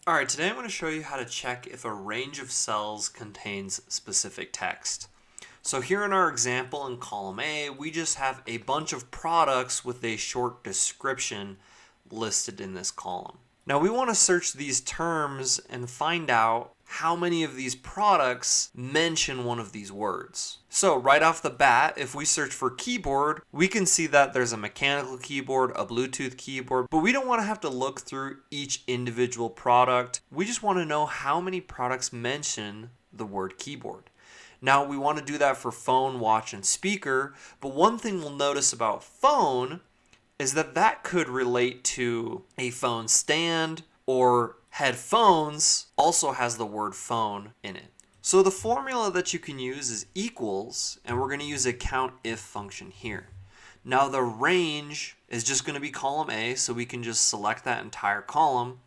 Alright, today I'm going to show you how to check if a range of cells contains specific text. So here in our example in column A, we just have a bunch of products with a short description listed in this column. Now we want to search these terms and find out how many of these products mention one of these words. So right off the bat, if we search for keyboard, we can see that there's a mechanical keyboard, a Bluetooth keyboard, but we don't want to have to look through each individual product. We just want to know how many products mention the word keyboard. Now we want to do that for phone, watch, and speaker, but one thing we'll notice about phone is that could relate to a phone stand, or headphones also has the word phone in it. So the formula that you can use is equals, and we're going to use a COUNTIF function here. Now the range is just going to be column A, so we can just select that entire column,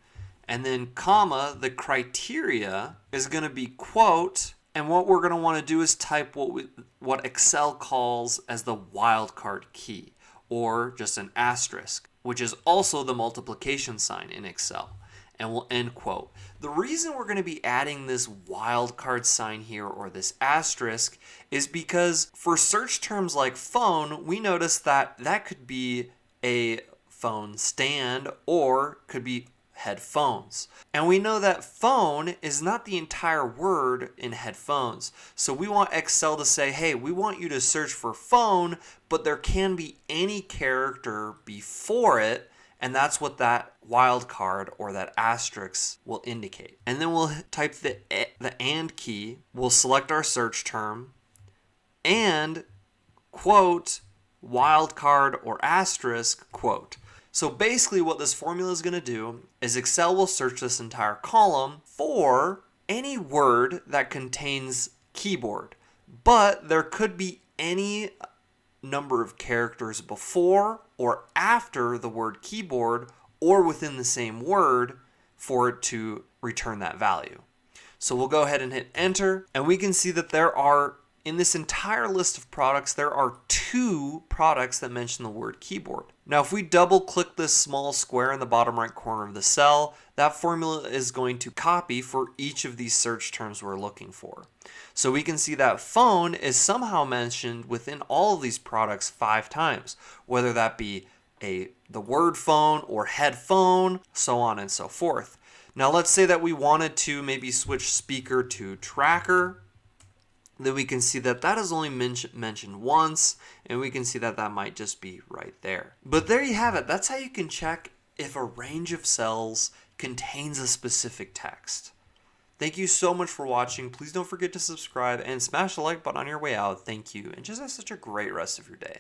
and then comma, the criteria is going to be quote, and what we're going to want to do is type what Excel calls as the wildcard key, or just an asterisk, which is also the multiplication sign in Excel, and we'll end quote. The reason we're going to be adding this wildcard sign here, or this asterisk, is because for search terms like phone, we notice that could be a phone stand or could be headphones. And we know that phone is not the entire word in headphones. So we want Excel to say, hey, we want you to search for phone, but there can be any character before it, and that's what that wildcard or that asterisk will indicate. And then we'll type the AND key, we'll select our search term, and quote, wildcard or asterisk, quote. So basically what this formula is going to do is Excel will search this entire column for any word that contains keyboard, but there could be any number of characters before or after the word keyboard or within the same word for it to return that value. So we'll go ahead and hit enter, and we can see that there are, in this entire list of products, there are 2 products that mention the word keyboard. Now if we double click this small square in the bottom right corner of the cell, that formula is going to copy for each of these search terms we're looking for. So we can see that phone is somehow mentioned within all of these products 5 times, whether that be the word phone or headphone, so on and so forth. Now let's say that we wanted to maybe switch speaker to tracker. Then we can see that is only mentioned once, and we can see that might just be right there. But there you have it. That's how you can check if a range of cells contains a specific text. Thank you so much for watching. Please don't forget to subscribe and smash the like button on your way out. Thank you, and just have such a great rest of your day.